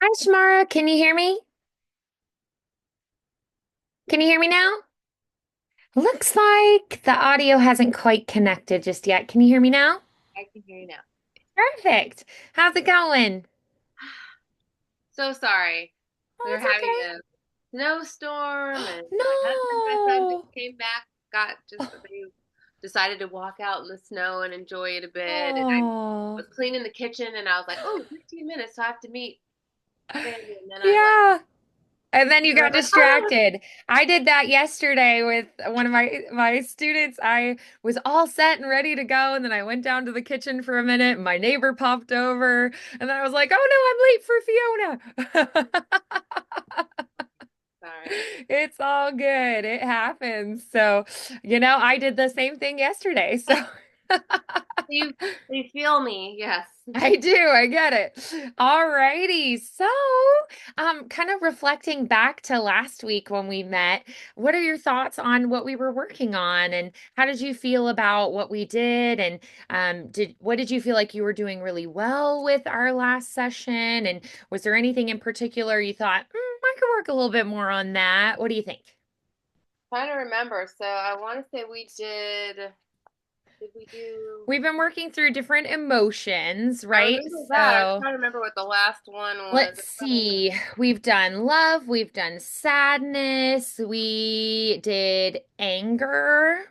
Hi, Shammara. Can you hear me? Can you hear me now? Looks like the audio hasn't quite connected just yet. Can you hear me now? I can hear you now. Perfect. How's it going? So sorry. Oh, We're it's having okay. a snowstorm, and my husband and my son just No. came back. They decided to walk out in the snow and enjoy it a bit. And I Oh. was cleaning the kitchen, and I was like, "Oh, 15 minutes, so I have to meet family." And then Yeah. And then you I got was like, "Oh, distracted. I did that yesterday with one of my students. I was all set and ready to go, and then I went down to the kitchen for a minute. And my neighbor popped over, and then I was like, "Oh no, I'm late for Fiona." sorry." It's all good. It happens. So, I did the same thing yesterday. So You you feel me? Yes. I do. I get it. All righty. So, kind of reflecting back to last week when we met, what are your thoughts on what we were working on and how did you feel about what we did? And what did you feel like you were doing really well with our last session? And was there anything in particular you thought, I could work a little bit more on that? What do you think? Trying to remember. So I want to say we did. Did we do? We've been working through different emotions, I right? remember that. I'm So trying to remember what the last one was. let's see. We've done love, we've done sadness, we did anger.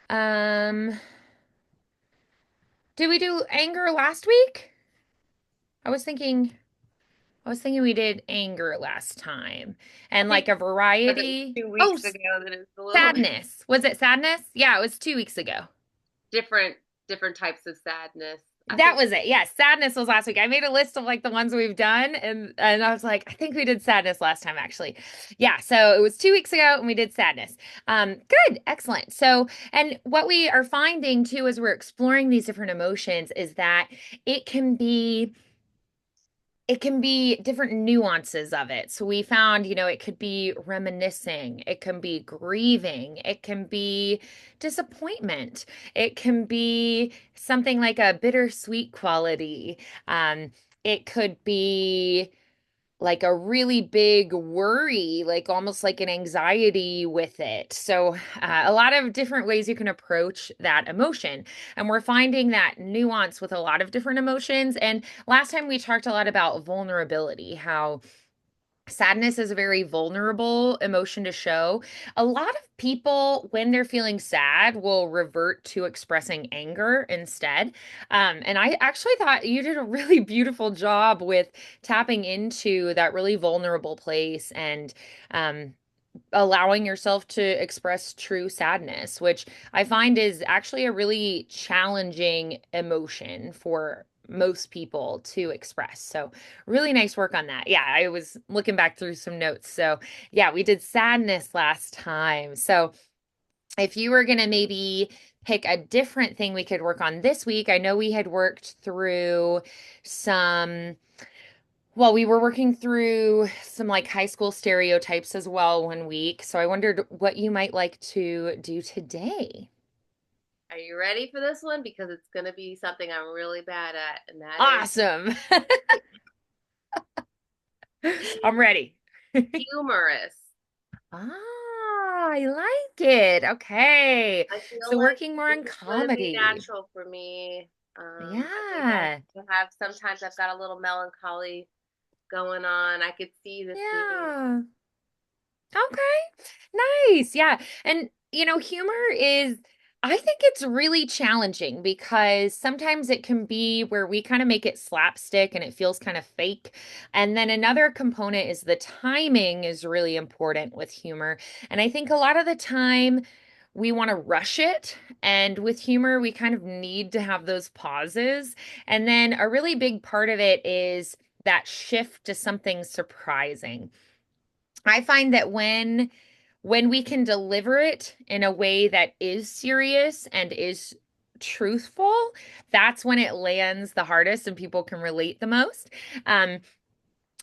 Um, did we do anger last week? I was thinking I was thinking we did anger last time I and think like a because it was variety. two Oh, weeks ago that it's a little bit sadness. Was it sadness? Yeah, it was 2 weeks ago. different different types of sadness. I That think was it. Yes, sadness was last week. I made a list of like the ones we've done, and I was like, I think we did sadness last time actually. Yeah, so it was 2 weeks ago, and we did sadness. Good, excellent. So, and what we are finding too, as we're exploring these different emotions, is that it can be it can be different nuances of it. So we found, it could be reminiscing, it can be grieving, it can be disappointment, it can be something like a bittersweet quality. It could be like a really big worry, like almost like an anxiety with it. So, a lot of different ways you can approach that emotion. And we're finding that nuance with a lot of different emotions. And last time we talked a lot about vulnerability, how sadness is a very vulnerable emotion to show. A lot of people, when they're feeling sad, will revert to expressing anger instead. And I actually thought you did a really beautiful job with tapping into that really vulnerable place and um, allowing yourself to express true sadness, which I find is actually a really challenging emotion for most people to express. So, really nice work on that. Yeah, I was looking back through some notes. So, yeah, we did sadness last time. So, if you were going to maybe pick a different thing we could work on this week, I know we had worked through some well, we were working through some like high school stereotypes as well one week. So I wondered what you might like to do today. are you ready for this one? Because it's gonna be something I'm really bad at, and that is Awesome. I'm ready. humorous. I like it. Okay. I feel So like working more this on is gonna be comedy. natural for me. I think Yeah. sometimes I've got a little melancholy going on. I could see this being. Yeah. Okay. Nice. Yeah. And, humor is, I think it's really challenging because sometimes it can be where we kind of make it slapstick and it feels kind of fake. And then another component is the timing is really important with humor. And I think a lot of the time we want to rush it. And with humor, we kind of need to have those pauses. And then a really big part of it is that shift to something surprising. I find that when we can deliver it in a way that is serious and is truthful, that's when it lands the hardest and people can relate the most. Um,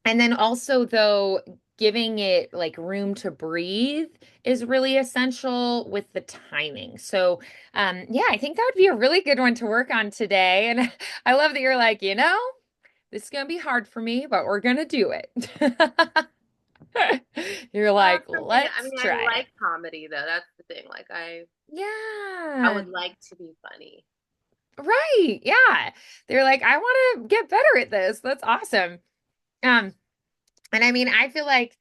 and then also though, giving it like room to breathe is really essential with the timing. So, yeah, I think that would be a really good one to work on today. And I love that you're like, this is gonna be hard for me, but we're gonna do it. You're Well, like, something. I let's mean, I try like it. comedy though. That's the thing. Like, I Yeah, would like to be funny. right. Yeah. They're like, I want to get better at this. That's awesome. Um, and I mean, I feel like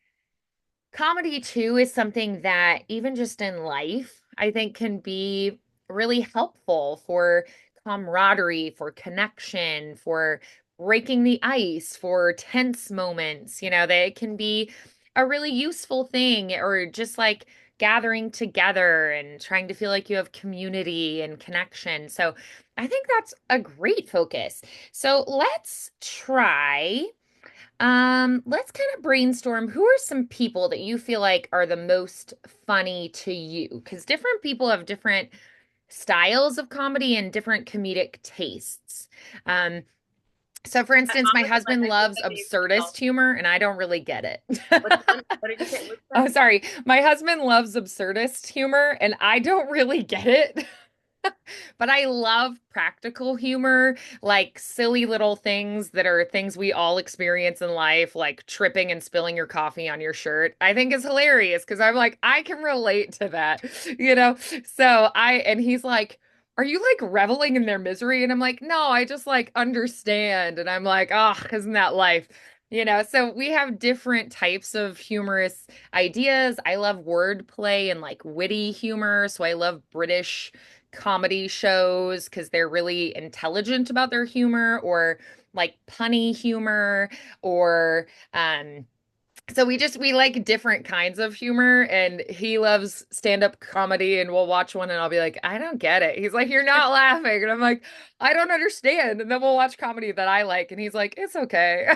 comedy too is something that even just in life, I think can be really helpful for camaraderie, for connection, for breaking the ice, for tense moments, that it can be a really useful thing or just like gathering together and trying to feel like you have community and connection. So I think that's a great focus. So let's kind of brainstorm. Who are some people that you feel like are the most funny to you? Because different people have different styles of comedy and different comedic tastes. Um, so for I instance, my honestly like. husband I think loves that Dave Chappelle. absurdist humor, and I don't really get it. Which one? What did you say? Which Oh, one? sorry. My husband loves absurdist humor, and I don't really get it. But I love practical humor, like silly little things that are things we all experience in life, like tripping and spilling your coffee on your shirt. I think is hilarious because I'm like, I can relate to that, you know? And he's like, are you like reveling in their misery? And I'm like, no, I just like understand. And I'm like, oh, isn't that life? So we have different types of humorous ideas. I love wordplay and like witty humor. So I love British comedy shows because they're really intelligent about their humor or like punny humor or so we like different kinds of humor and he loves stand-up comedy and we'll watch one and I'll be like, I don't get it. He's like, you're not laughing. And I'm like, I don't understand. And then we'll watch comedy that I like and he's like, it's okay.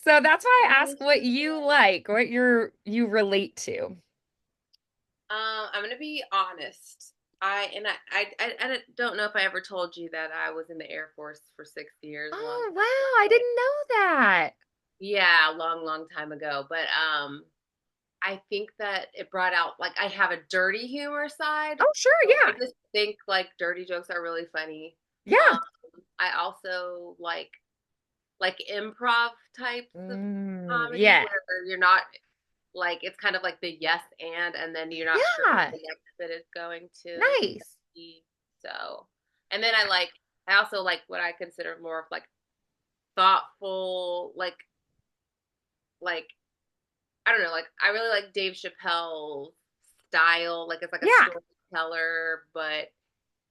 So that's why I ask what you like, what you relate to. I'm gonna be honest. I don't know if I ever told you that I was in the Air Force for 6 years, a long Oh, time wow, I ago. didn't know that. Yeah, a long, long time ago. But I think that it brought out like I have a dirty humor side. Oh, sure, So I yeah. just think like dirty jokes are really funny. Um, Yeah. I also like improv types of comedy Yeah. where you're not like it's kind of like the yes and then you're not sure what Yeah. the next bit is going to Nice. be. So, and then I also like what I consider more of like thoughtful like I don't know, like I really like Dave Chappelle's style. Like it's like a Yeah. storyteller, but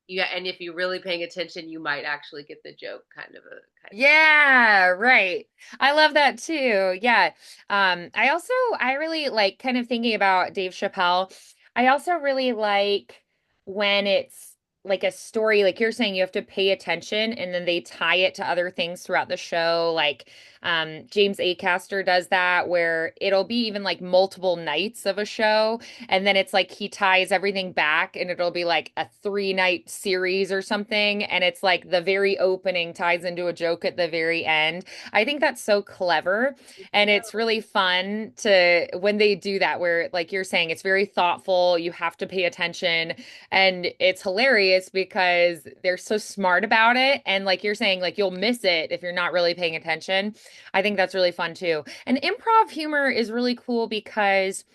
yeah, and if you're really paying attention, you might actually get the joke kind of. Yeah, right. I love that too. Yeah. I really like kind of thinking about Dave Chappelle. I also really like when it's like a story, like you're saying, you have to pay attention and then they tie it to other things throughout the show. Like James Acaster does that where it'll be even like multiple nights of a show. And then it's like he ties everything back and it'll be like a 3 night series or something. And it's like the very opening ties into a joke at the very end. I think that's so clever. And it's really fun to when they do that, where like you're saying, it's very thoughtful. You have to pay attention. And it's hilarious because they're so smart about it. And like you're saying, like you'll miss it if you're not really paying attention. I think that's really fun too. And improv humor is really cool because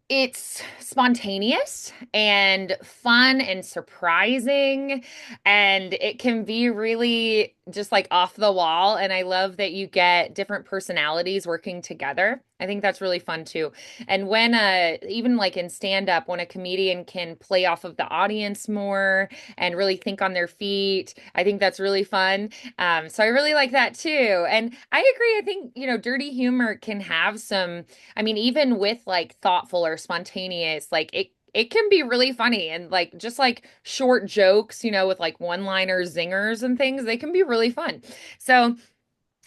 it's spontaneous and fun and surprising, and it can be really just like off the wall. And I love that you get different personalities working together. I think that's really fun too. And when even like in stand up, when a comedian can play off of the audience more and really think on their feet, I think that's really fun. So I really like that too. And I agree. I think, dirty humor can have some I mean, even with like thoughtful or spontaneous, like it can be really funny and like just like short jokes, with like one-liner zingers and things, they can be really fun. So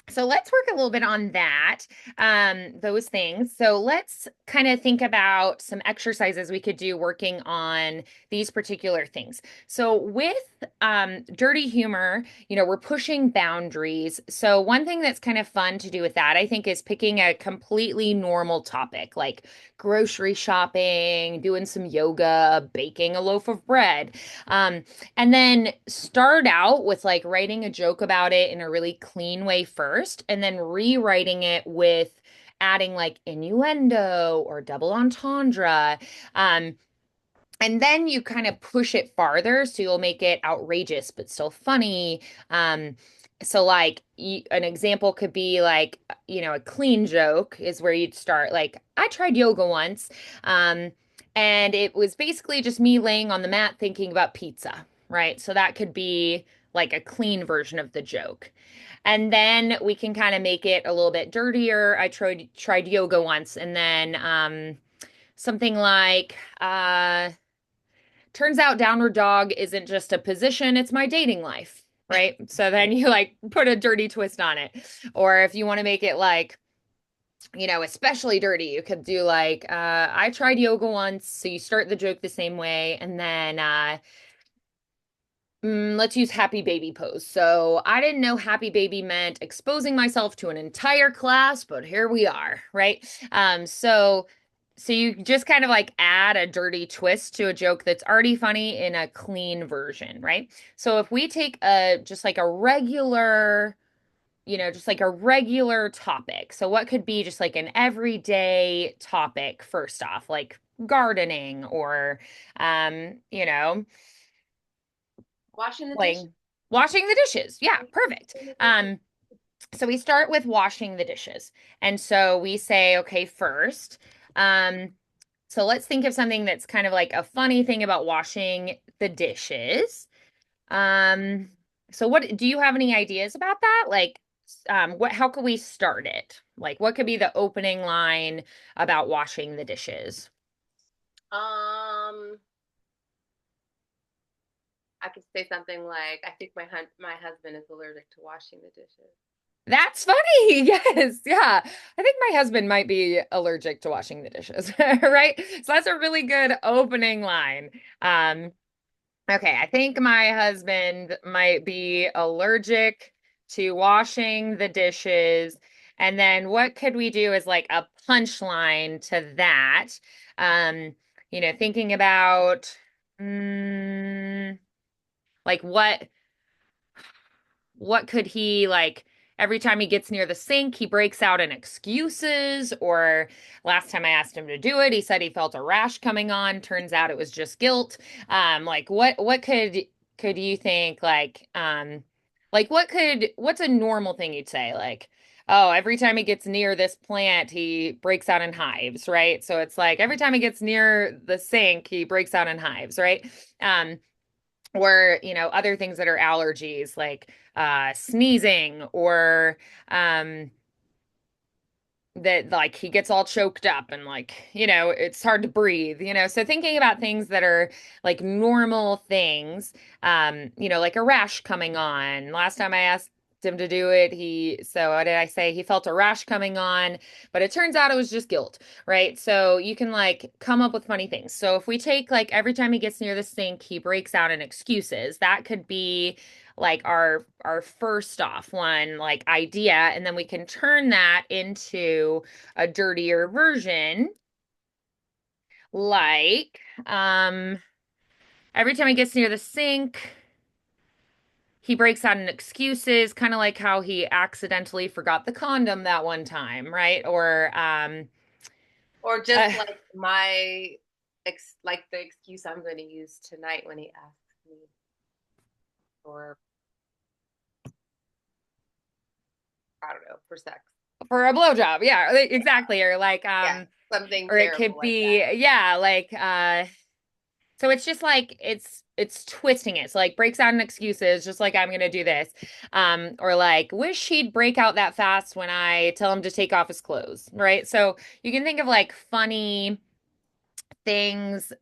So let's work a little bit on that, those things. So let's kind of think about some exercises we could do working on these particular things. So with dirty humor, we're pushing boundaries. So one thing that's kind of fun to do with that, I think, is picking a completely normal topic like grocery shopping, doing some yoga, baking a loaf of bread. Um, and then start out with like writing a joke about it in a really clean way first, and then rewriting it with adding like innuendo or double entendre. Um, and then you kind of push it farther, so you'll make it outrageous but still funny. So like an example could be like, a clean joke is where you'd start like, I tried yoga once. Um, and it was basically just me laying on the mat thinking about pizza, right? So that could be like a clean version of the joke. And then we can kind of make it a little bit dirtier. I tried yoga once, and then something like turns out downward dog isn't just a position, it's my dating life, right? So then you like put a dirty twist on it. Or if you want to make it like, especially dirty, you could do like, I tried yoga once. So you start the joke the same way. And then let's use happy baby pose. So I didn't know happy baby meant exposing myself to an entire class, but here we are, right? So you just kind of like add a dirty twist to a joke that's already funny in a clean version, right? So if we take a just like a regular, just like a regular topic. So what could be just like an everyday topic first off, like gardening or um, you know, Washing the like dishes. washing the dishes. Yeah, perfect. So we start with washing the dishes. And so we say, okay, first, um, so let's think of something that's kind of like a funny thing about washing the dishes. Um, so what do you have any ideas about that? Like, how could we start it? Like, what could be the opening line about washing the dishes? Um, I could say something like, "I think my husband is allergic to washing the dishes." That's funny. Yes. Yeah. I think my husband might be allergic to washing the dishes, right? So that's a really good opening line. Um, okay, I think my husband might be allergic to washing the dishes. And then what could we do as like a punchline to that? Um, thinking about mm, like what could he like every time he gets near the sink, he breaks out in excuses, or last time I asked him to do it, he said he felt a rash coming on. Turns out it was just guilt. Like what could you think like what's a normal thing you'd say? Like, oh, every time he gets near this plant, he breaks out in hives, right? So it's like every time he gets near the sink, he breaks out in hives, right? Um, or other things that are allergies like sneezing or um that like he gets all choked up and like it's hard to breathe, so thinking about things that are like normal things, like a rash coming on. Last time I asked him to do it, what did I say? He felt a rash coming on, but it turns out it was just guilt, right? So you can like come up with funny things. So if we take like every time he gets near the sink he breaks out in excuses, that could be like our first off one like idea, and then we can turn that into a dirtier version, like every time he gets near the sink he breaks out in excuses, kind of like how he accidentally forgot the condom that one time, right? Or Or just uh, like my like the excuse I'm going to use tonight when he asks me for, I don't know, for sex. for a blowjob, yeah, exactly. Or like Yeah, something or it terrible could like that. be, yeah, like so it's just like it's twisting it. So like breaks out in excuses, just like I'm gonna do this. Or like wish he'd break out that fast when I tell him to take off his clothes, right? So you can think of like funny things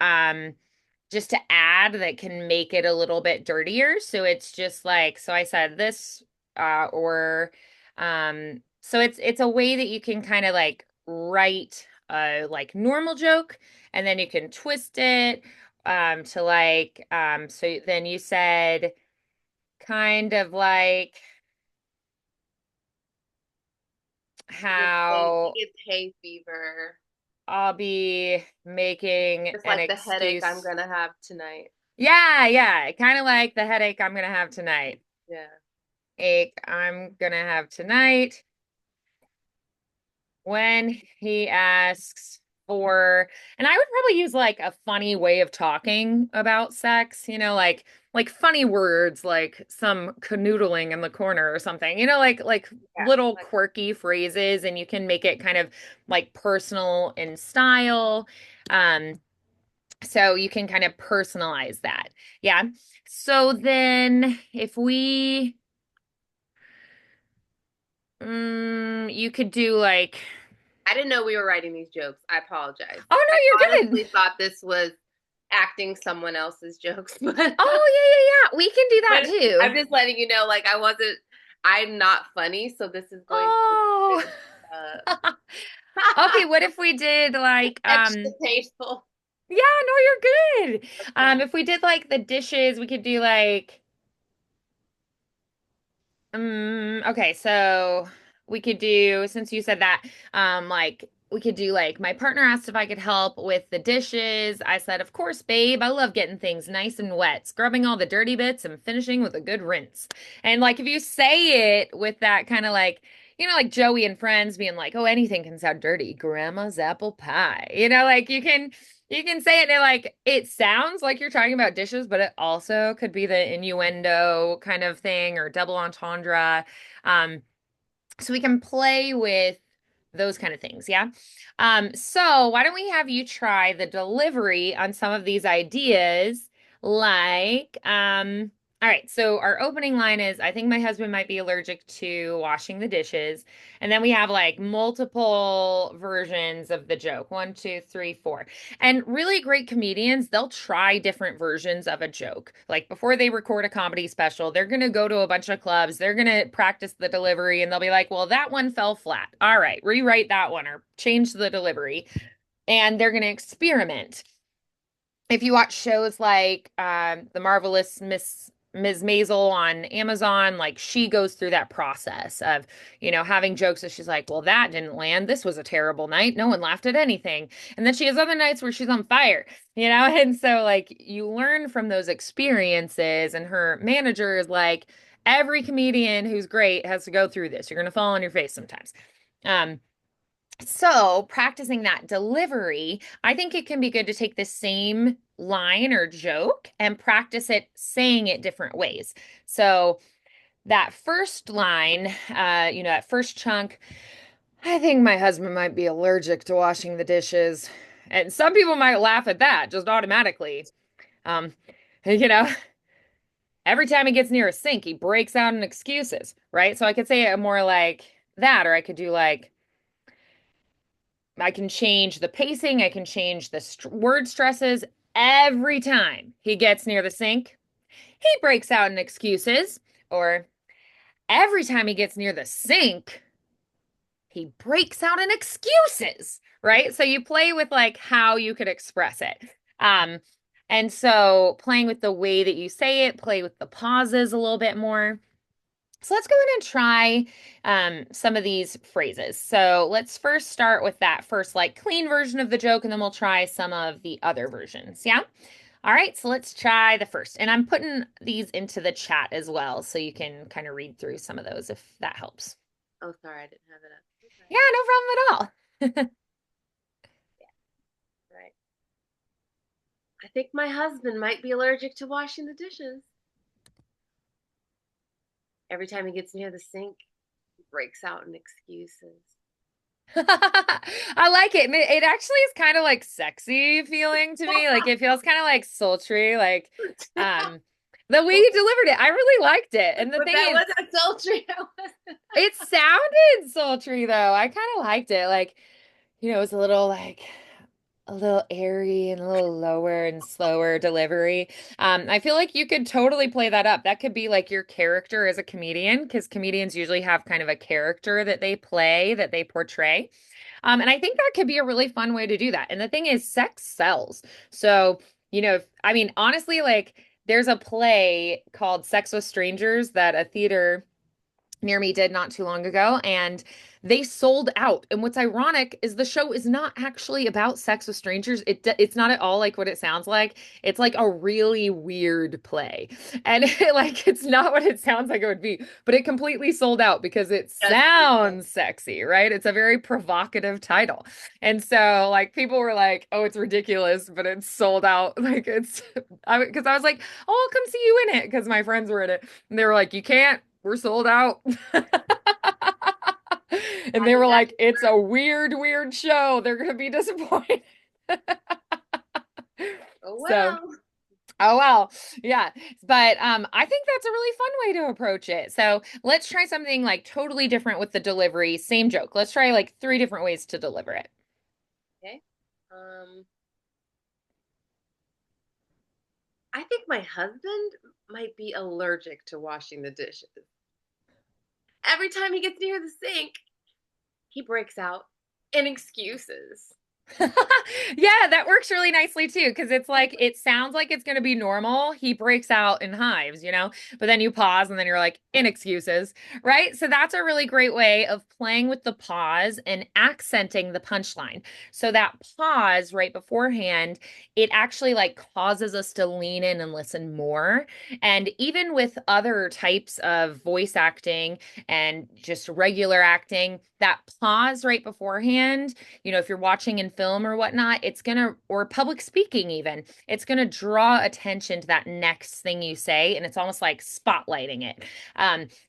just to add that can make it a little bit dirtier. So it's just like, so I said this or So it's a way that you can kind of like write a like normal joke and then you can twist it to like so then you said kind of like He how gets hay fever. I'll be making It's an like the headache I'm excuse. gonna have tonight. Yeah, yeah, kind of like the headache I'm gonna have tonight. Yeah. Ache I'm gonna have tonight. When he asks for, and I would probably use like a funny way of talking about sex, like funny words, like some canoodling in the corner or something, like Yeah. little Like quirky phrases, and you can make it kind of like personal in style. Um, so you can kind of personalize that. Yeah. So then if you could do like, I didn't know we were writing these jokes. I apologize. oh I no, you're good. honestly thought this was acting someone else's jokes, but Oh, yeah, yeah, yeah. We can do that but I'm too. just letting you know, like I'm not funny, so this is going to Oh. be uh, Okay, what if we did like extra tasteful. yeah, no, you're good. Okay. If we did like the dishes, we could do like okay, so we could do, since you said that, like we could do like my partner asked if I could help with the dishes. I said, of course, babe. I love getting things nice and wet, scrubbing all the dirty bits and finishing with a good rinse. And like if you say it with that kind of like, like Joey and Friends being like, oh, anything can sound dirty. Grandma's apple pie. Like you can say it and it sounds like you're talking about dishes, but it also could be the innuendo kind of thing or double entendre. Um, so we can play with those kind of things, yeah? So why don't we have you try the delivery on some of these ideas? Like, all right, so our opening line is, I think my husband might be allergic to washing the dishes. And then we have like multiple versions of the joke. One, two, three, four. And really great comedians, they'll try different versions of a joke. Like before they record a comedy special, they're going to go to a bunch of clubs, they're going to practice the delivery, and they'll be like, well, that one fell flat. All right, rewrite that one or change the delivery. And they're going to experiment. If you watch shows like The Marvelous Ms. Maisel on Amazon, like she goes through that process of, having jokes that she's like, well, that didn't land. This was a terrible night. No one laughed at anything. And then she has other nights where she's on fire, And so, like, you learn from those experiences. And her manager is like, every comedian who's great has to go through this. You're going to fall on your face sometimes. Um, so, practicing that delivery, I think it can be good to take the same line or joke and practice it saying it different ways. So, that first line, that first chunk, I think my husband might be allergic to washing the dishes. And some people might laugh at that just automatically. Um, you know, every time he gets near a sink, he breaks out in excuses, right? So I could say it more like that, or I could do like, I can change the pacing. I can change the word stresses every time he gets near the sink. He breaks out in excuses. Or every time he gets near the sink, he breaks out in excuses, right? So you play with like how you could express it. Um, and so playing with the way that you say it, play with the pauses a little bit more. So let's go ahead and try some of these phrases. So let's first start with that first like clean version of the joke, and then we'll try some of the other versions. Yeah. All right. So let's try the first. And I'm putting these into the chat as well, so you can kind of read through some of those if that helps. Oh, sorry, I didn't have it up. Okay. Yeah, no problem at all. Yeah, right. I think my husband might be allergic to washing the dishes. Every time he gets near the sink, he breaks out in excuses. I like it. And it actually is kind of like sexy feeling to me. Like it feels kind of like sultry. Like um the way you delivered it, I really liked it. And the But thing that is, wasn't sultry. it sounded sultry though. I kind of liked it. Like, it was a little a little airy and a little lower and slower delivery. I feel like you could totally play that up. That could be like your character as a comedian, because comedians usually have kind of a character that they play, that they portray. And I think that could be a really fun way to do that. And the thing is, sex sells. So, I mean, honestly, like there's a play called Sex with Strangers that a theater near me did not too long ago, and they sold out. And what's ironic is the show is not actually about sex with strangers. It's not at all like what it sounds like. It's like a really weird play, and like it's not what it sounds like it would be, but it completely sold out because it That's pretty good. sounds sexy, right? It's a very provocative title, and so like people were like, "Oh, it's ridiculous," but it's sold out. Like it's, because I was like, "Oh, I'll come see you in it," because my friends were in it, and they were like, "You can't. We're sold out." And I they mean, were that like, it's a weird, weird show. They're going to be disappointed. oh So, well. oh well. Yeah. But I think that's a really fun way to approach it. So, let's try something like totally different with the delivery. Same joke. Let's try like three different ways to deliver it. Okay. I think my husband might be allergic to washing the dishes. Every time he gets near the sink, he breaks out in excuses. Yeah, that works really nicely too, because it's like it sounds like it's going to be normal. He breaks out in hives, but then you pause and then you're like, in excuses, right? So that's a really great way of playing with the pause and accenting the punchline. So that pause right beforehand, it actually like causes us to lean in and listen more. And even with other types of voice acting and just regular acting, that pause right beforehand, if you're watching in film or whatnot, or public speaking even, it's gonna draw attention to that next thing you say, and it's almost like spotlighting it,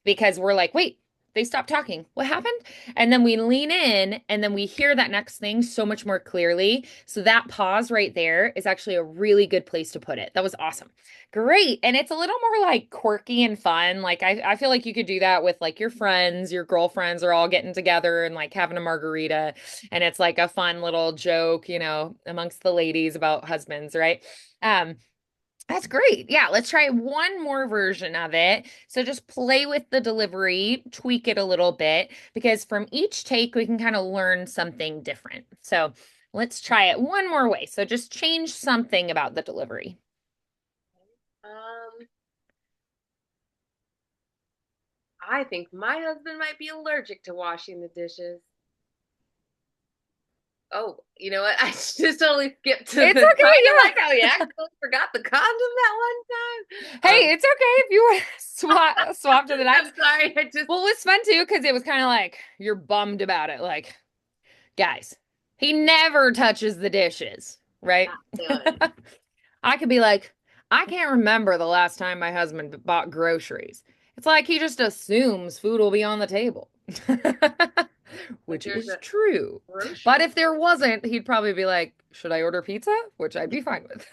because we're like, wait, they stopped talking. What happened? And then we lean in, and then we hear that next thing so much more clearly. So that pause right there is actually a really good place to put it. That was awesome. Great. And it's a little more like quirky and fun. Like I feel like you could do that with like your friends, your girlfriends are all getting together and like having a margarita. And it's like a fun little joke, amongst the ladies about husbands, right? Um, that's great. Yeah, let's try one more version of it. So just play with the delivery, tweak it a little bit, because from each take, we can kind of learn something different. So let's try it one more way. So just change something about the delivery. Um, I think my husband might be allergic to washing the dishes. Oh, you know what? I just totally skipped to It's the kind of okay. like how he accidentally forgot the condom that one time. Hey, it's okay if you want to swap to the I'm next. sorry. I just Well, it was fun too because it was kind of like you're bummed about it. Like, guys, he never touches the dishes, right? not done. I could be like, I can't remember the last time my husband bought groceries. It's like he just assumes food will be on the table, Like which there's is a true. But grocery. if there wasn't, he'd probably be like, should I order pizza? Which I'd be fine with.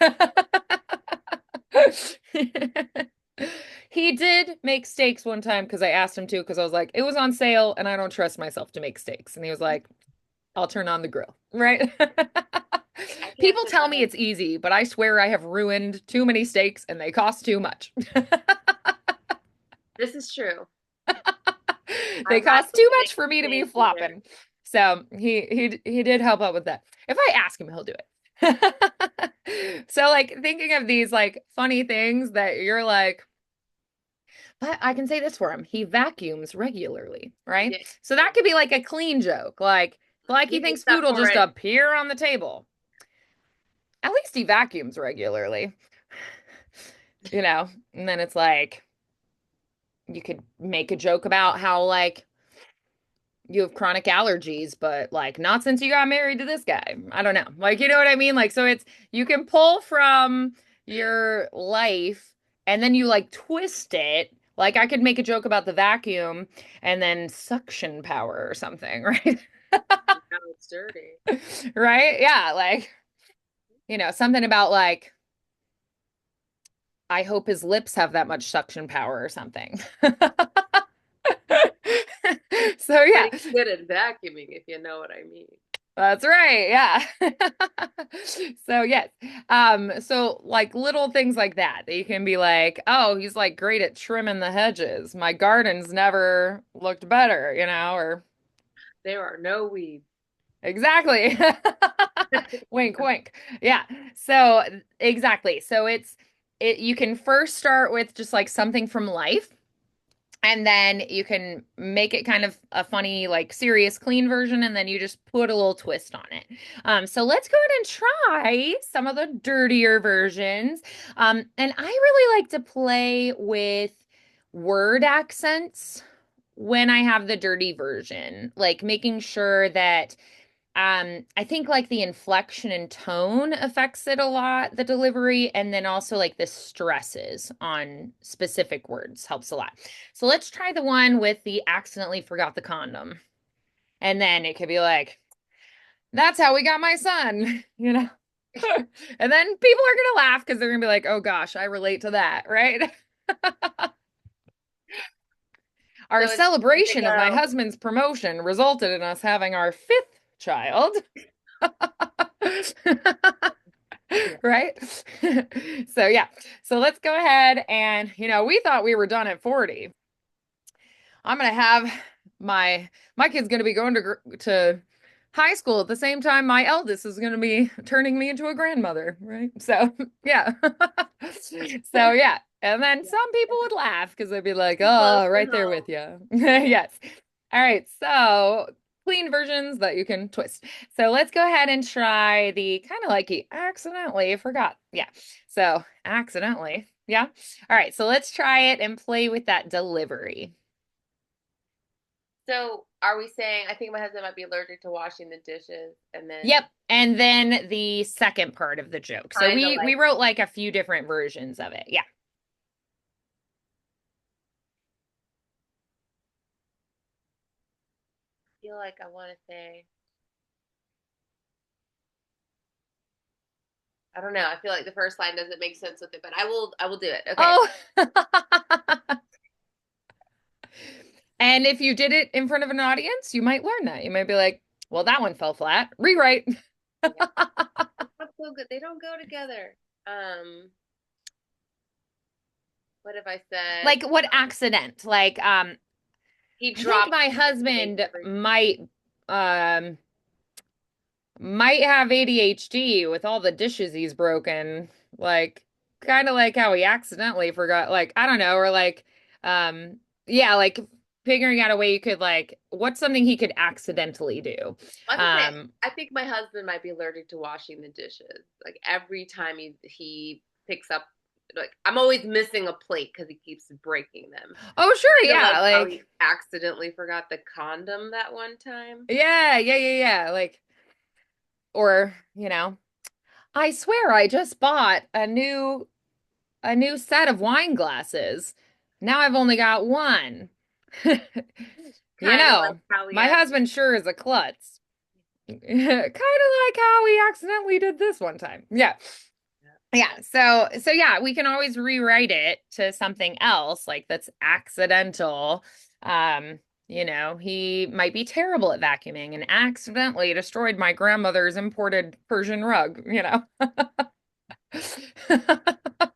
He did make steaks one time because I asked him to, because I was like, it was on sale and I don't trust myself to make steaks. And he was like, I'll turn on the grill, right? I can't People tell me survive. it's easy, but I swear I have ruined too many steaks and they cost too much. This is true. They I'm not cost too getting much for me to be steak either. flopping. So he did help out with that. If I ask him, he'll do it. So like thinking of these like funny things that you're like, but I can say this for him. He vacuums regularly, right? Yeah. So that could be like a clean joke. Like he He thinks makes up food will for just it. appear on the table. At least he vacuums regularly, And then it's like you could make a joke about how like you have chronic allergies, but like not since you got married to this guy. I don't know. Like, you know what I mean? Like, so you can pull from your life and then you like twist it. Like, I could make a joke about the vacuum and then suction power or something, right? Now it's dirty. Right? Yeah. Like, something about like, I hope his lips have that much suction power or something. So, yeah. Pretty good at vacuuming, if you know what I mean. That's right. Yeah. So yes. So like little things like that that you can be like, oh, he's like great at trimming the hedges. My garden's never looked better, or There are no weeds. exactly. Wink, wink. Yeah. So exactly. So you can first start with just like something from life. And then you can make it kind of a funny, like serious, clean version, and then you just put a little twist on it. So let's go ahead and try some of the dirtier versions. And I really like to play with word accents when I have the dirty version, like making sure that I think like the inflection and tone affects it a lot, the delivery, and then also like the stresses on specific words helps a lot. So let's try the one with the accidentally forgot the condom. And then it could be like, that's how we got my son, you know? And then people are gonna laugh because they're gonna be like, oh gosh, I relate to that, right? Our So it's they celebration of my go. husband's promotion resulted in us having our fifth child. Yeah. Right? So yeah. So let's go ahead and we thought we were done at 40. I'm gonna have my kid's gonna be going to high school at the same time my eldest is gonna be turning me into a grandmother, right? So yeah. So yeah. And then some people would laugh because they'd be like, Too close oh, to right there home. with you. Yeah. Yes. All right. So clean versions that you can twist. So let's go ahead and try the kind of like you accidentally forgot. Yeah. So accidentally. Yeah. All right. So let's try it and play with that delivery. So are we saying I think my husband might be allergic to washing the dishes and then Yep. And then the second part of the joke. So kind of we like wrote like a few different versions of it. Yeah. feel like I want to say I don't know. I feel like the first line doesn't make sense with it, but I will do it. Okay. Oh. And if you did it in front of an audience, you might learn that. You might be like, well, that one fell flat. Rewrite. Yeah. It's not so good. They don't go together. Um, what have I said? Like what accident? Like He I think dropped my things husband every um might have ADHD with all the dishes he's broken. Like kind of like how he accidentally forgot like I don't know or like um yeah, like figuring out a way you could like what's something he could accidentally do. I was gonna say, Um I think my husband might be allergic to washing the dishes. Like every time he picks up, like I'm always missing a plate because he keeps breaking them. oh sure, Kind of like yeah, how he like accidentally forgot the condom that one time. yeah, yeah, yeah, yeah. Like or, I swear I just bought a new set of wine glasses. Now I've only got one. You Kind of like know, how he my accidentally. husband sure is a klutz. Kind of like how we accidentally did this one time. Yeah. Yeah. So yeah, we can always rewrite it to something else like that's accidental. He might be terrible at vacuuming and accidentally destroyed my grandmother's imported Persian rug.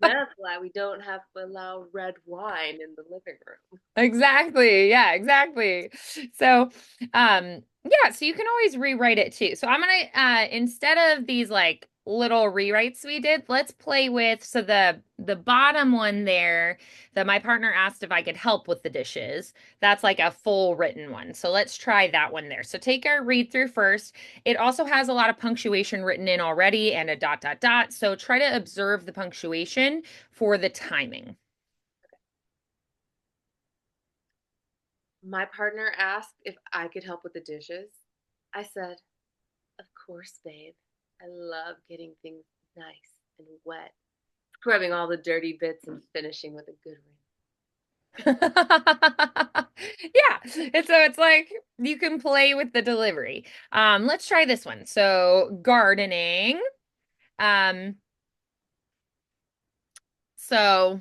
That's why we don't have to allow red wine in the living room. Exactly. Yeah, exactly. So, yeah, so you can always rewrite it too. So I'm gonna instead of these like little rewrites we did, let's play with so the bottom one there that my partner asked if I could help with the dishes. That's like a full written one. So let's try that one there. So take our read through first. It also has a lot of punctuation written in already and a dot dot dot. So try to observe the punctuation for the timing. My partner asked if I could help with the dishes. I said, of course, babe. I love getting things nice and wet, scrubbing all the dirty bits and finishing with a good Yeah. It's like you can play with the delivery. Let's try this one. So gardening. Um, so,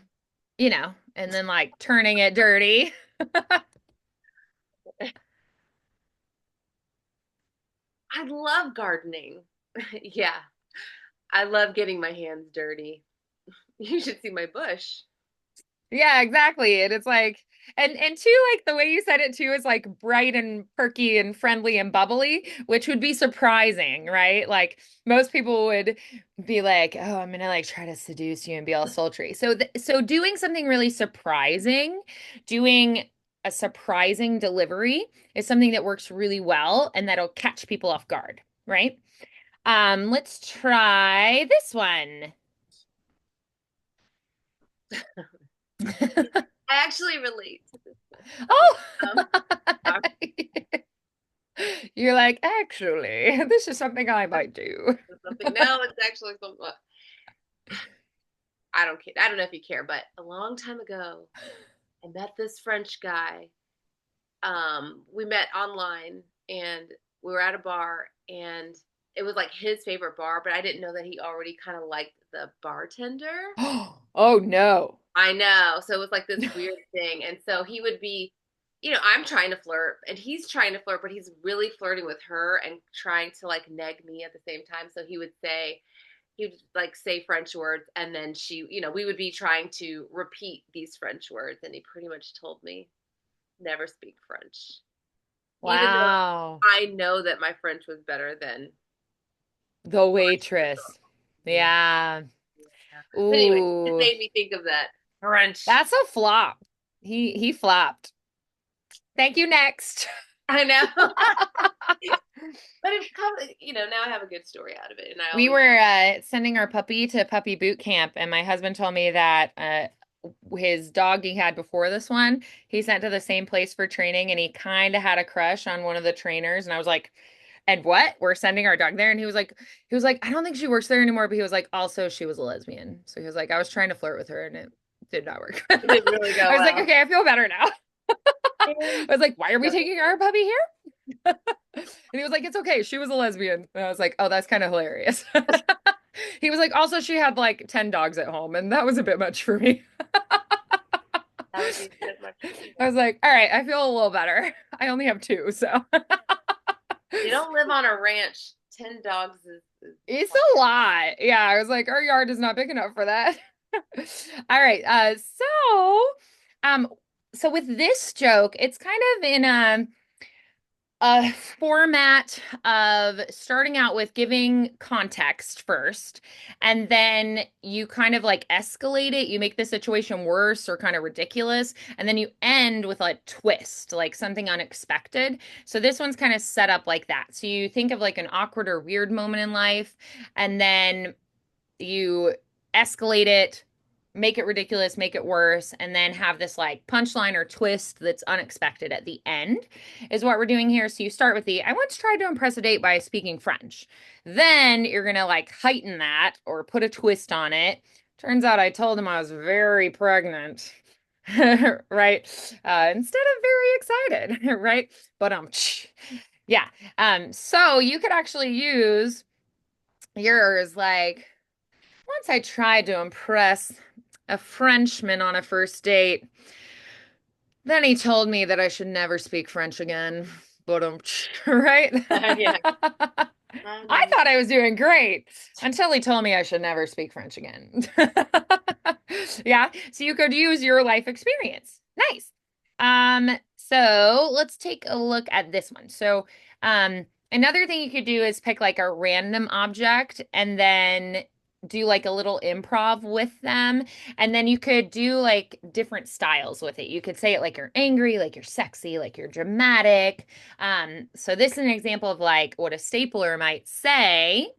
and then like turning it dirty. ring. I love gardening. Yeah, I love getting my hands dirty. You should see my bush. Yeah, exactly. And it's like, and too, like the way you said it too is like bright and perky and friendly and bubbly, which would be surprising, right? Like most people would be like, "Oh, I'm gonna like try to seduce you and be all sultry." So so doing something really surprising, doing a surprising delivery is something that works really well and that'll catch people off guard, right? Let's try this one. I actually relate to this one. Okay. Oh, I'm you're like, actually, this is something I might do. something. No, it's actually something. I don't care. I don't know if you care, but a long time ago, I met this French guy. We met online and we were at a bar and it was like his favorite bar, but I didn't know that he already kind of liked the bartender. Oh no. I know. So it was like this weird thing. And so he would be, I'm trying to flirt and he's trying to flirt, but he's really flirting with her and trying to like neg me at the same time. So he would like say French words and then we would be trying to repeat these French words. And he pretty much told me, never speak French. Even though Wow. I know that my French was better than The the waitress. girl. Yeah. Yeah. Yeah. But anyway, it Ooh. made me think of that French. That's a flop. He flopped. Thank you, next. I know. But it comes, now I have a good story out of it. And I We always, were sending our puppy to puppy boot camp, and my husband told me that his dog he had before this one, he sent to the same place for training, and he kind of had a crush on one of the trainers. And I was like, "And what? We're sending our dog there?" And he was like, "I don't think she works there anymore." But he was like, "Also, she was a lesbian." So he was like, "I was trying to flirt with her, and it did not work." it didn't really go I was like, well. "Okay, I feel better now." I And was like, "Why are we so, taking our puppy here?" And he was like, "It's okay. She was a lesbian." And I was like, "Oh, that's kind of hilarious." He was like, "Also, she had like 10 dogs at home, and that was a bit much for me." that would be a bit much for you. I was like, "All right, I feel a little better. I only have two, so You don't live on a ranch. 10 dogs is it's quite a lot." Yeah, I was like, "Our yard is not big enough for that." All right, um, so with this joke, it's kind of in a format of starting out with giving context first, and then you kind of like escalate it. You make the situation worse or kind of ridiculous, and then you end with a twist, like something unexpected. So this one's kind of set up like that. So you think of like an awkward or weird moment in life, and then you escalate it, make it ridiculous, make it worse, and then have this like punchline or twist that's unexpected at the end, is what we're doing here. So you start with the I once tried to impress a date by speaking French. Then you're going to like heighten that or put a twist on it. Turns out I told him I was very pregnant. Right. Instead of very excited, right? But yeah. So you could actually use yours like once I tried to impress a Frenchman on a first date. Then he told me that I should never speak French again. But right? yeah. I Um, thought I was doing great until he told me I should never speak French again. Yeah, so you could use your life experience. Nice. So let's take a look at this one. So, another thing you could do is pick like a random object and then do like a little improv with them. And then you could do like different styles with it. You could say it like you're angry, like you're sexy, like you're dramatic. So this is an example of like what a stapler might say.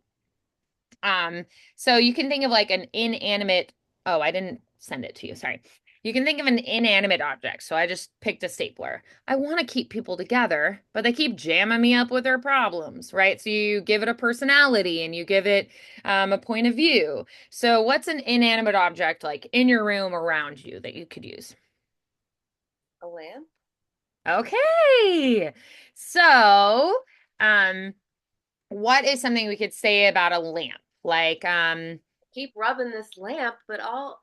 So you can think of like an inanimate, oh, I didn't send it to you, sorry. You can think of an inanimate object. So I just picked a stapler. I want to keep people together, but they keep jamming me up with their problems, right? So you give it a personality and you give it a point of view. So what's an inanimate object like in your room around you that you could use? a lamp. Okay. So, um, what is something we could say about a lamp? Like, Keep rubbing this lamp, but all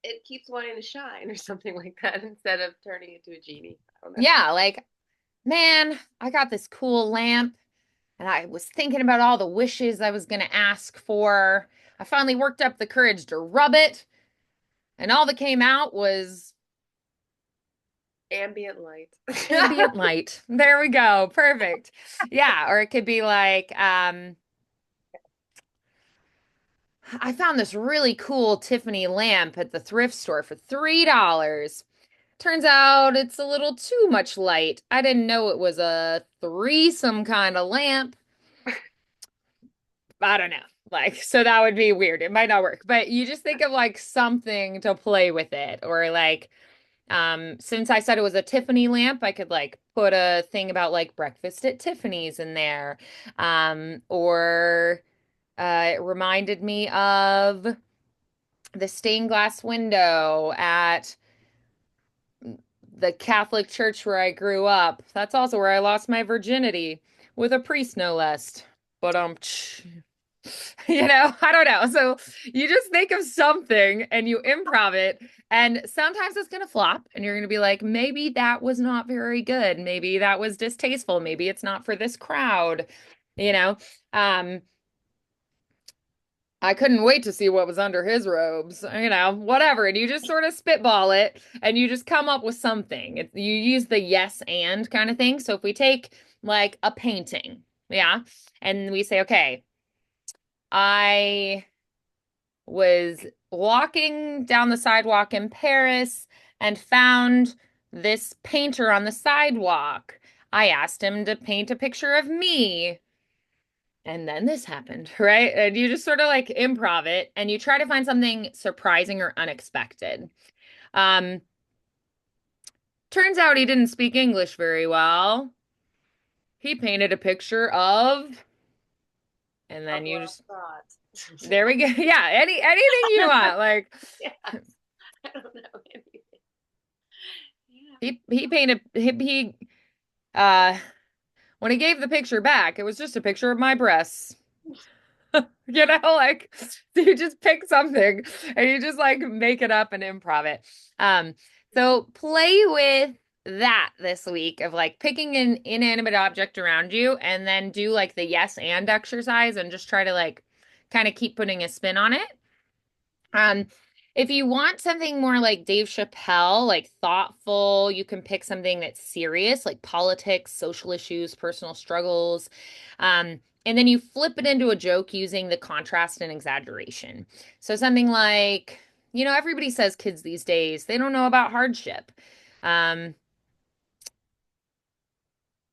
it keeps wanting to shine or something like that instead of turning into a genie. I don't know. yeah, like, man, I got this cool lamp. And I was thinking about all the wishes I was going to ask for. I finally worked up the courage to rub it, and all that came out was Ambient light. ambient light. There we go. Perfect. Yeah, or it could be like, I found this really cool Tiffany lamp at the thrift store for $3. Turns out it's a little too much light. I didn't know it was a threesome kind of lamp. I don't know. Like, so that would be weird. It might not work, but you just think of like something to play with it. Or like, since I said it was a Tiffany lamp, I could like put a thing about like breakfast at Tiffany's in there. Or it reminded me of the stained glass window at the Catholic church where I grew up. That's also where I lost my virginity with a priest, no less. But I don't know. So you just think of something and you improv it, and sometimes it's going to flop, and you're going to be like, maybe that was not very good. Maybe that was distasteful. Maybe it's not for this crowd. You know, um, I couldn't wait to see what was under his robes, whatever. And you just sort of spitball it and you just come up with something. You use the yes and kind of thing. So if we take like a painting, yeah, and we say, okay, I was walking down the sidewalk in Paris and found this painter on the sidewalk. I asked him to paint a picture of me. And then this happened, right? And you just sort of like improv it and you try to find something surprising or unexpected. Um, Turns out he didn't speak English very well. He painted a picture of, and Of then you love just, thought. there we go. Yeah, anything you want. Like Yes. I don't know anything. Yeah. he painted he uh when he gave the picture back, it was just a picture of my breasts. Like so you just pick something and you just like make it up and improv it. Um, so play with that this week of like picking an inanimate object around you and then do like the yes and exercise and just try to like kind of keep putting a spin on it. Um, if you want something more like Dave Chappelle, like thoughtful, you can pick something that's serious, like politics, social issues, personal struggles. And then you flip it into a joke using the contrast and exaggeration. So something like, everybody says kids these days, they don't know about hardship. Um,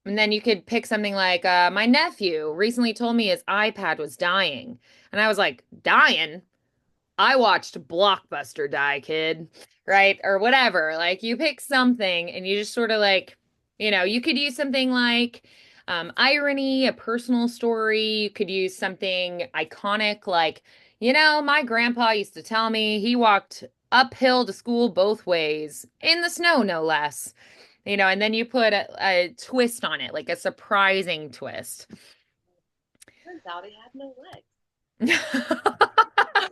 and then you could pick something like, my nephew recently told me his iPad was dying. And I was like, dying? I watched Blockbuster die, kid, right? Or whatever. Like you pick something and you just sort of like, you could use something like irony, a personal story. You could use something iconic like, my grandpa used to tell me he walked uphill to school both ways in the snow, no less. And then you put a twist on it, like a surprising twist. Turns out he had no legs.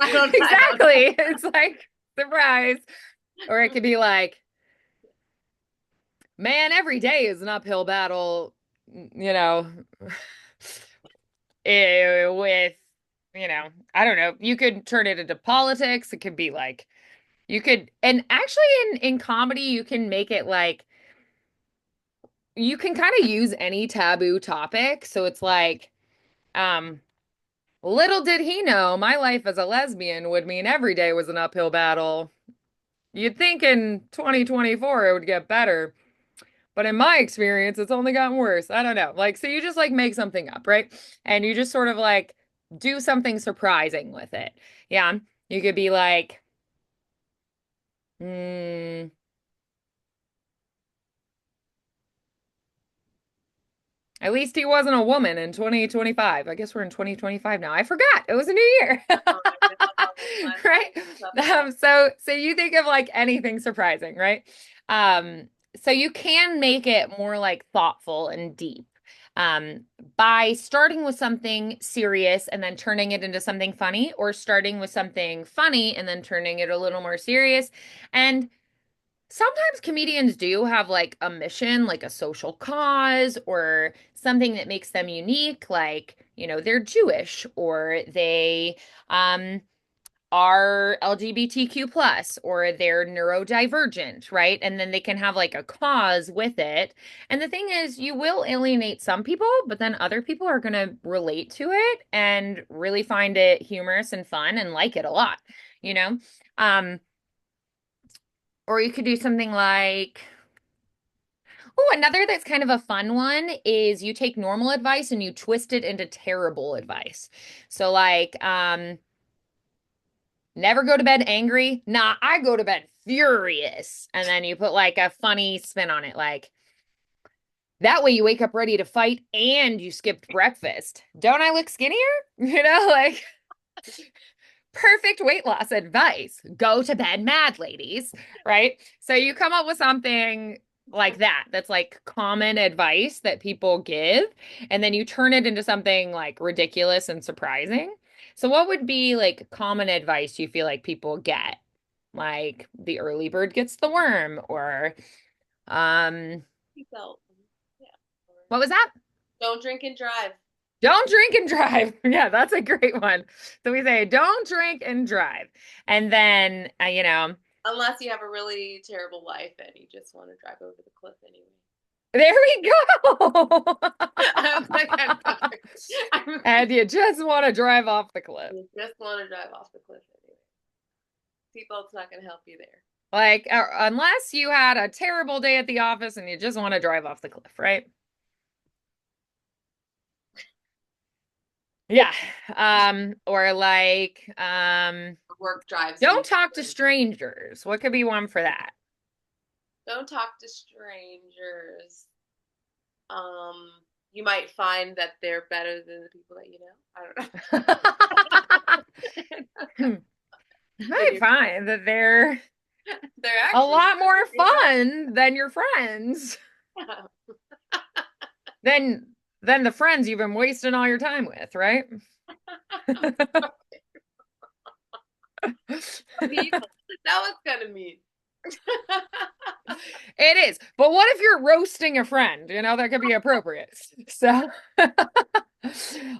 I don't know. Exactly. It's like surprise. Or it could be like, man, every day is an uphill battle, you know, with, I don't know. You could turn it into politics. It could be like, and actually in comedy, you can make it like, you can kind of use any taboo topic. So it's like, um, little did he know my life as a lesbian would mean every day was an uphill battle. You'd think in 2024 it would get better, but in my experience, it's only gotten worse. I don't know. Like, so you just like make something up, right? And you just sort of like do something surprising with it. Yeah. You could be like, hmm, at least he wasn't a woman in 2025. I guess we're in 2025 now. I forgot. It was a new year. Oh my God. Right? So you think of like anything surprising, right? Um, so you can make it more like thoughtful and deep. Um, by starting with something serious and then turning it into something funny, or starting with something funny and then turning it a little more serious. And sometimes comedians do have like a mission, like a social cause or something that makes them unique, like, they're Jewish or they um are LGBTQ plus or they're neurodivergent, right? And then they can have like a cause with it. And the thing is, you will alienate some people, but then other people are going to relate to it and really find it humorous and fun and like it a lot, you know? Um, or you could do something like, oh, another that's kind of a fun one is you take normal advice and you twist it into terrible advice. So like, never go to bed angry. Nah, I go to bed furious. And then you put like a funny spin on it. Like, that way you wake up ready to fight and you skipped breakfast. Don't I look skinnier? Like perfect weight loss advice. Go to bed mad, ladies. Right. So you come up with something like that. That's like common advice that people give. And then you turn it into something like ridiculous and surprising. So, what would be like common advice you feel like people get? Like the early bird gets the worm, or um, Seatbelt. Yeah. what was that? Don't drink and drive. Don't drink and drive. Yeah, that's a great one. So we say, don't drink and drive. And then, Unless you have a really terrible life and you just want to drive over the cliff anyway. there we go. I was like, I'm sorry. And you just want to drive off the cliff. You just want to drive off the cliff anyway. Seatbelt's not going to help you there. Like, unless you had a terrible day at the office and you just want to drive off the cliff, right? Yeah. Or like, Work drives you. don't talk to strangers. What could be one for that? Don't talk to strangers. You might find that they're better than the people that you know. I don't know. You might find that they're They're a actually lot more fun than your friends. yeah. Than the friends you've been wasting all your time with, right? That was kind of mean. It is. But what if you're roasting a friend? That could be appropriate. So,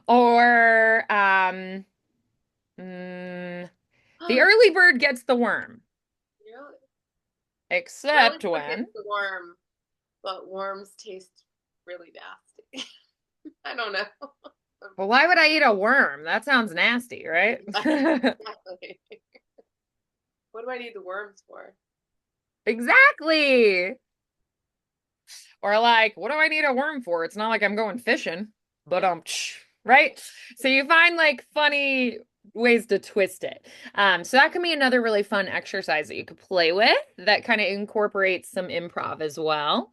or the early bird gets the worm. Really? Except Really when gets the worm, but worms taste really nasty. I don't know. well, why would I eat a worm? That sounds nasty, right? Exactly. What do I need the worms for? Exactly. Or like, what do I need a worm for? It's not like I'm going fishing, but right? So you find like funny ways to twist it. So that can be another really fun exercise that you could play with that kind of incorporates some improv as well.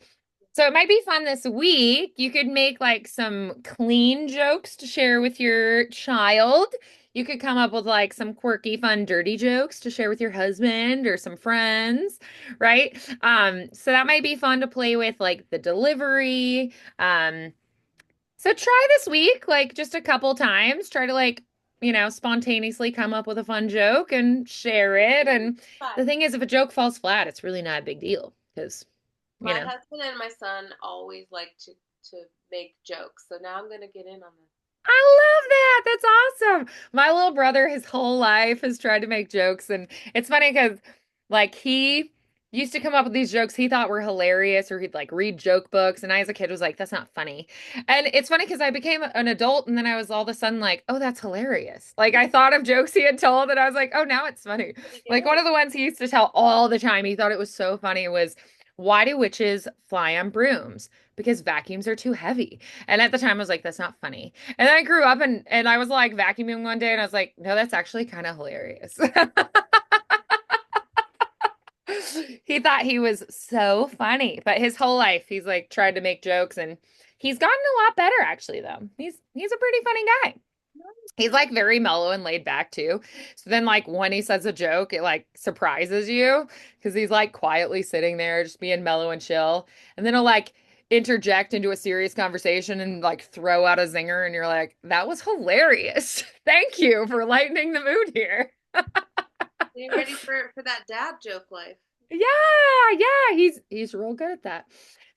So it might be fun this week. You could make like some clean jokes to share with your child. You could come up with like some quirky, fun, dirty jokes to share with your husband or some friends, right? So that might be fun to play with, like the delivery. So try this week, like just a couple times. Try to like, spontaneously come up with a fun joke and share it. And the thing is, if a joke falls flat, it's really not a big deal because, you My know. husband and my son always like to make jokes, so now I'm gonna get in on this. I love that. That's awesome. My little brother, his whole life, has tried to make jokes. And it's funny because, like, he used to come up with these jokes he thought were hilarious, or he'd like read joke books. And I, as a kid, was like, that's not funny. And it's funny because I became an adult and then I was all of a sudden like, oh, that's hilarious. Like, I thought of jokes he had told and I was like, oh, now it's funny. Like, one of the ones he used to tell all the time, he thought it was so funny was, why do witches fly on brooms? Because vacuums are too heavy. And at the time, I was like, that's not funny. And then I grew up and I was like vacuuming one day and I was like, no, that's actually kind of hilarious. He thought he was so funny, but his whole life he's like tried to make jokes and he's gotten a lot better actually though. He's a pretty funny guy. He's like very mellow and laid back too. So then like when he says a joke, it like surprises you because he's like quietly sitting there just being mellow and chill. And then he'll like interject into a serious conversation and like throw out a zinger and you're like, that was hilarious. Thank you for lightening the mood here. Are you ready for that dad joke life? Yeah, he's real good at that.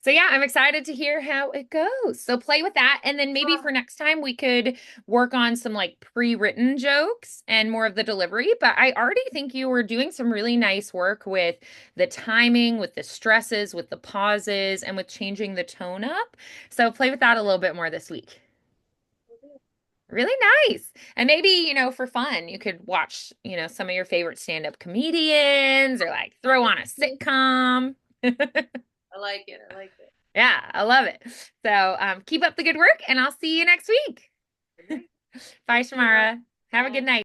So yeah, I'm excited to hear how it goes. So play with that, and then maybe for next time we could work on some like pre-written jokes and more of the delivery. But I already think you were doing some really nice work with the timing, with the stresses, with the pauses, and with changing the tone up. So play with that a little bit more this week. Really nice. And maybe, for fun, you could watch, some of your favorite stand-up comedians or like throw on a sitcom. I like it. I like it. Yeah, I love it. So keep up the good work and I'll see you next week. Good night. Bye, Thank you. Shamara. Have a good Bye. night.